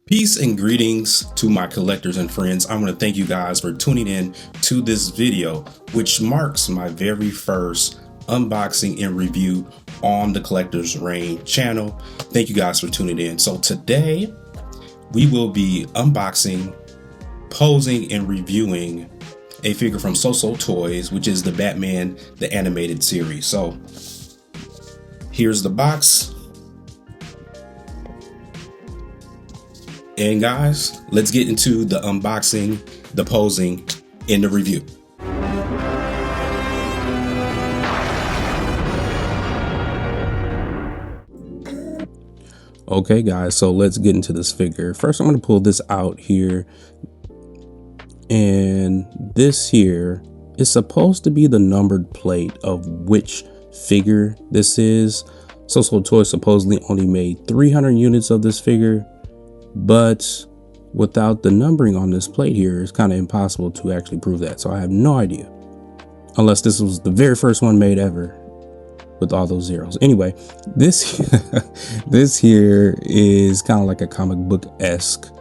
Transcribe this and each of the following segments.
Peace and greetings to my collectors and friends. I want to thank you guys for tuning in to this video, which marks my very first unboxing and review on the Collector's Reign channel. Thank you guys for tuning in. So today we will be unboxing, posing, and reviewing a figure from Soosootoys, which is the Batman the Animated Series. So here's the box. And guys, let's get into the unboxing, the posing, and the review. Okay guys, so let's get into this figure. First, I'm going to pull this out here. And this here is supposed to be the numbered plate of which figure this is. Soosootoys supposedly only made 300 units of this figure. But without the numbering on this plate here, it's kind of impossible to actually prove that. So I have no idea, unless this was the very first one made ever with all those zeros. Anyway, this this here is kind of like a comic book-esque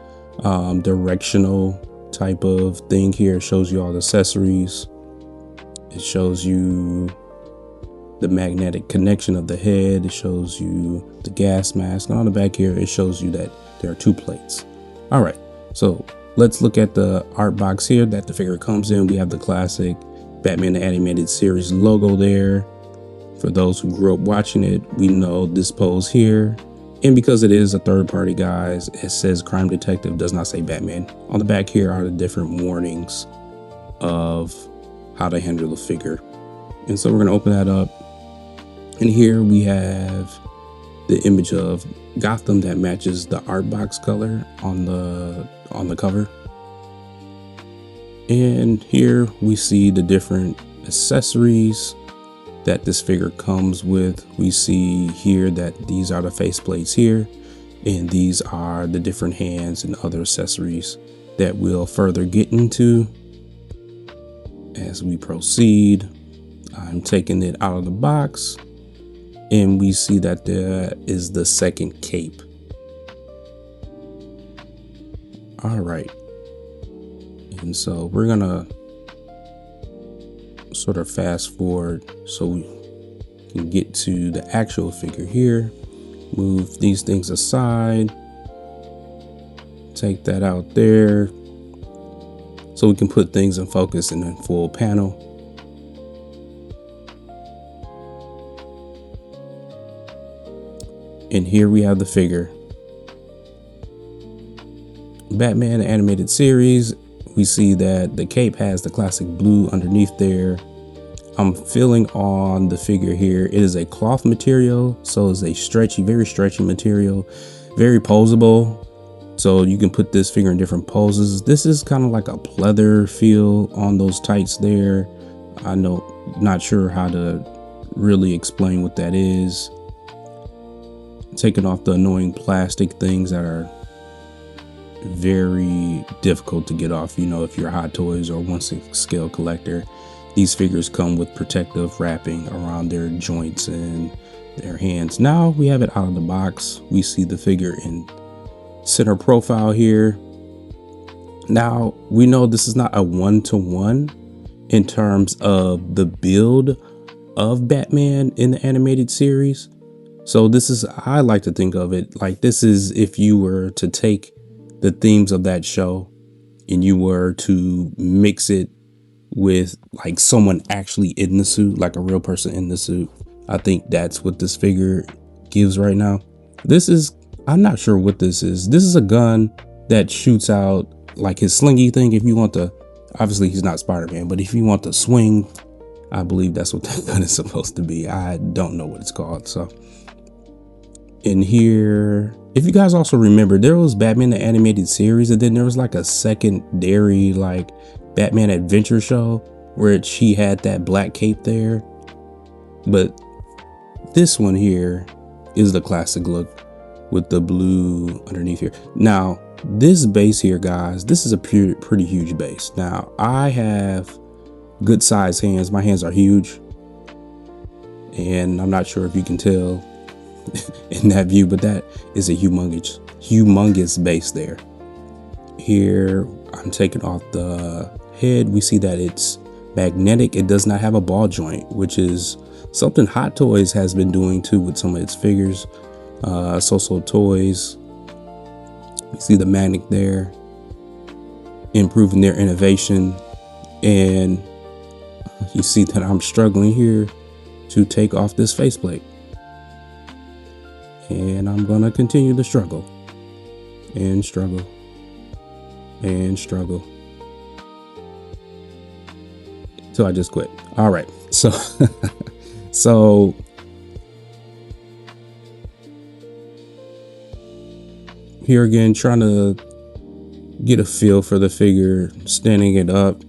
directional type of thing here. It shows you all the accessories. It shows you the magnetic connection of the head. It shows you the gas mask. And on the back here, it shows you that there are two plates. All right, so let's look at the art box here that the figure comes in. We have the classic Batman the Animated Series logo there. For those who grew up watching it, we know this pose here. And because it is a third party, guys, it says Crime Detective, does not say Batman. On the back here are the different warnings of how to handle the figure. And so we're gonna open that up. And here we have the image of Gotham that matches the art box color on the cover. And here we see the different accessories that this figure comes with. We see here that these are the face plates here, and these are the different hands and other accessories that we'll further get into as we proceed. I'm taking it out of the box. And we see that there is the second cape. All right. And so we're gonna sort of fast forward so we can get to the actual figure here. Move these things aside. Take that out there so we can put things in focus in a full panel. And here we have the figure. Batman the Animated Series. We see that the cape has the classic blue underneath there. I'm feeling on the figure here. It is a cloth material, so it's a stretchy, very stretchy material, very posable. So you can put this figure in different poses. This is kind of like a pleather feel on those tights there. I know, not sure how to really explain what that is. Taking off the annoying plastic things that are very difficult to get off. You know, if you're a Hot Toys or 1/6 scale collector, these figures come with protective wrapping around their joints and their hands. Now we have it out of the box. We see the figure in center profile here. Now we know this is not a one-to-one in terms of the build of Batman in the animated series. So this is, I like to think of it like this is if you were to take the themes of that show and you were to mix it with like someone actually in the suit, like a real person in the suit. I think that's what this figure gives right now. This is, I'm not sure what this is. This is a gun that shoots out like his slingy thing. If you want to, obviously he's not Spider-Man, but if you want to swing, I believe that's what that gun is supposed to be. I don't know what it's called. So In here, if you guys also remember, there was Batman the Animated Series, and then there was like a secondary like Batman Adventure show where she had that black cape there. But this one here is the classic look with the blue underneath here. Now, this base here, guys, this is a pretty huge base. Now, I have good sized hands. My hands are huge, and I'm not sure if you can tell in that view, but that is a humongous base there. Here, I'm taking off the head. We see that it's magnetic. It does not have a ball joint, which is something Hot Toys has been doing too with some of its figures. Soosootoys, you see the magnet there, improving their innovation. And you see that I'm struggling here to take off this faceplate. And I'm gonna continue to struggle and struggle and struggle till I just quit. All right, so here again, trying to get a feel for the figure, standing it up,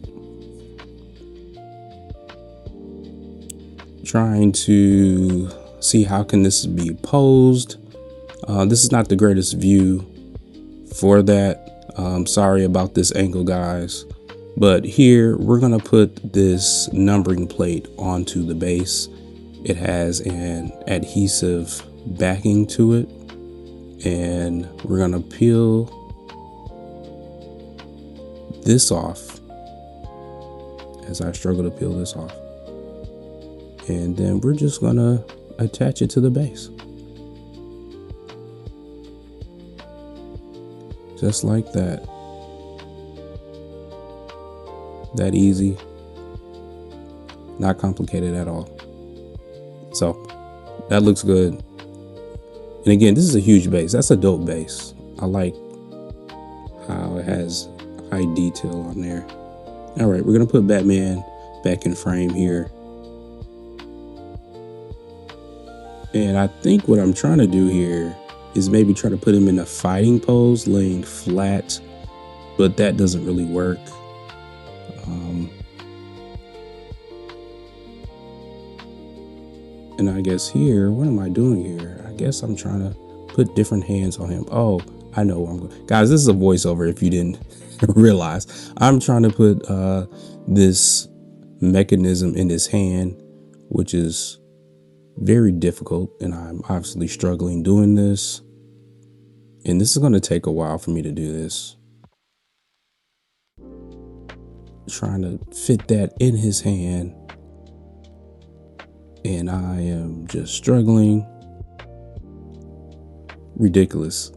trying to see how can this be posed. This is not the greatest view for that. Sorry about this angle, guys. But here we're gonna put this numbering plate onto the base. It has an adhesive backing to it, and we're gonna peel this off as I struggle to peel this off. And then we're just gonna attach it to the base. Just like that. That easy. Not complicated at all. So that looks good. And again, this is a huge base. That's a dope base. I like how it has high detail on there. All right, we're gonna put Batman back in frame here. And I think what I'm trying to do here is maybe try to put him in a fighting pose, laying flat, but that doesn't really work. And I guess here, what am I doing here? I guess I'm trying to put different hands on him. Oh, I know where I'm going. Guys, this is a voiceover if you didn't realize. I'm trying to put this mechanism in his hand, which is very difficult, and I'm obviously struggling doing this. And this is going to take a while for me to do this. Trying to fit that in his hand. And I am just struggling. Ridiculous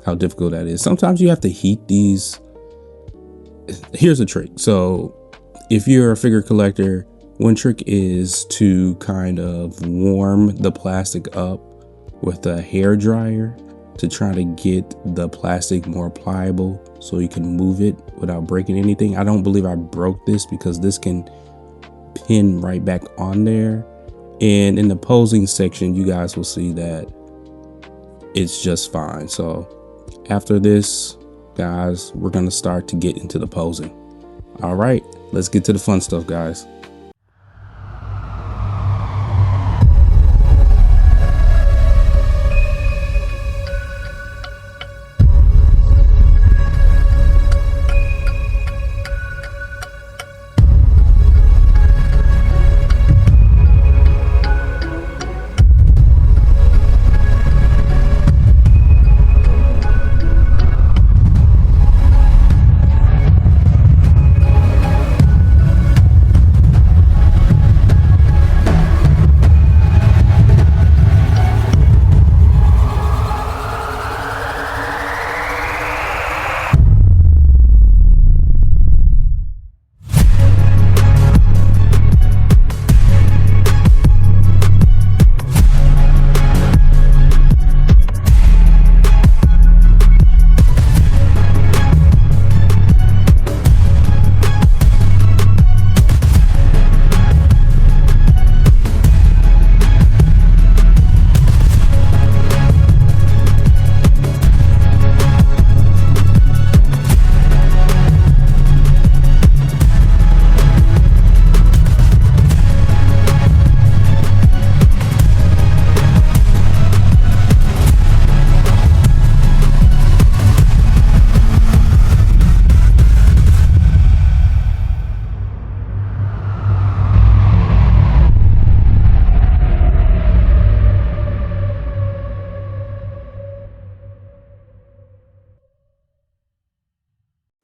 how difficult that is. Sometimes you have to heat these. Here's a trick. So if you're a figure collector, one trick is to kind of warm the plastic up with a hair dryer to try to get the plastic more pliable so you can move it without breaking anything. I don't believe I broke this because this can pin right back on there. And in the posing section, you guys will see that it's just fine. So after this, guys, we're gonna start to get into the posing. All right, let's get to the fun stuff, guys.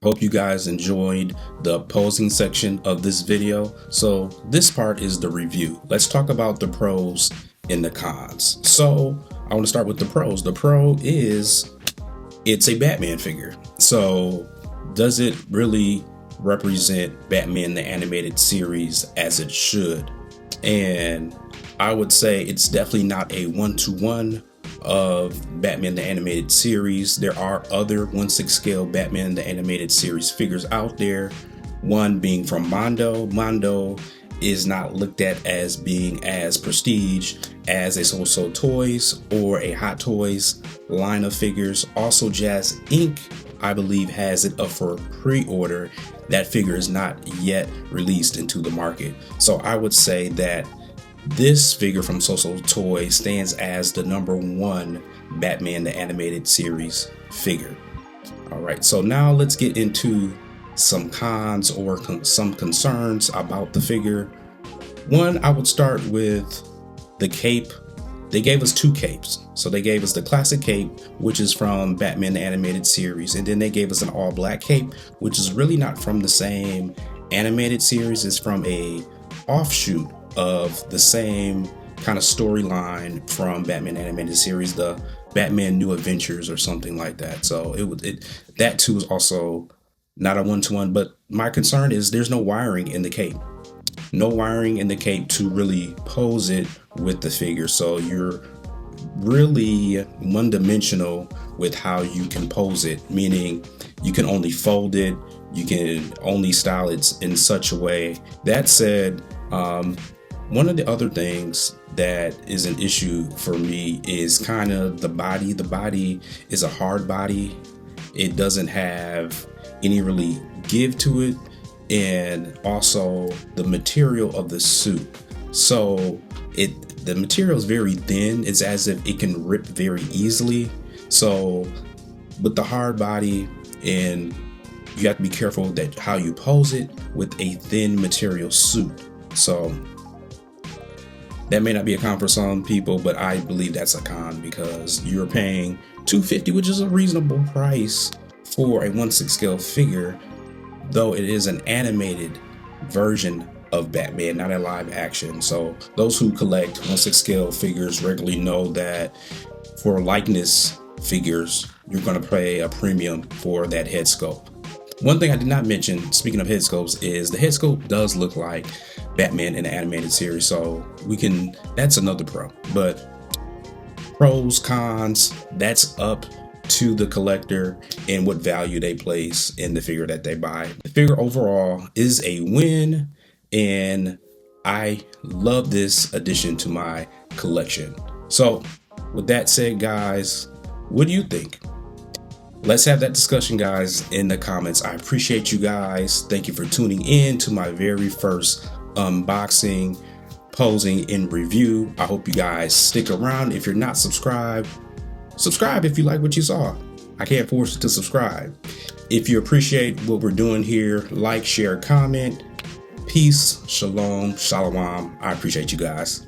Hope you guys enjoyed the posing section of this video. So this part is the review. Let's talk about the pros and the cons. So I want to start with the pros. The pro is it's a Batman figure. So does it really represent Batman the animated series as it should? And I would say it's definitely not a one-to-one of Batman the animated series. There are other 1/6 scale Batman the animated series figures out there, one being from Mondo. Mondo is not looked at as being as prestige as a Soosootoys or a Hot Toys line of figures. Also Jazz Inc., I believe, has it up for pre-order. That figure is not yet released into the market. So I would say that this figure from Soosootoys stands as the #1 Batman the animated series figure. All right, so now let's get into some cons or some concerns about the figure. One, I would start with the cape. They gave us 2 capes. So they gave us the classic cape, which is from Batman the animated series, and then they gave us an all black cape, which is really not from the same animated series. It's from a offshoot of the same kind of storyline from Batman animated series, the Batman New Adventures or something like that. So that too is also not a one-to-one, but my concern is there's no wiring in the cape. No wiring in the cape to really pose it with the figure. So you're really one-dimensional with how you can pose it, meaning you can only fold it, you can only style it in such a way. That said, one of the other things that is an issue for me is kind of the body. The body is a hard body. It doesn't have any really give to it, and also the material of the suit. So the material is very thin. It's as if it can rip very easily. So with the hard body, and you have to be careful that how you pose it with a thin material suit. So that may not be a con for some people, but I believe that's a con because you're paying $250, which is a reasonable price for a 1/6 scale figure, though it is an animated version of Batman, not a live action. So those who collect 1/6 scale figures regularly know that for likeness figures, you're going to pay a premium for that head sculpt. One thing I did not mention, speaking of head sculpts, is the head sculpt does look like Batman in the animated series. So that's another pro. But pros, cons, that's up to the collector and what value they place in the figure that they buy. The figure overall is a win, and I love this addition to my collection. So with that said, guys, what do you think? Let's have that discussion, guys, in the comments. I appreciate you guys. Thank you for tuning in to my very first unboxing, posing, and review. I hope you guys stick around. If you're not subscribed, subscribe if you like what you saw. I can't force you to subscribe. If you appreciate what we're doing here, like, share, comment. Peace, shalom, shalom. I appreciate you guys.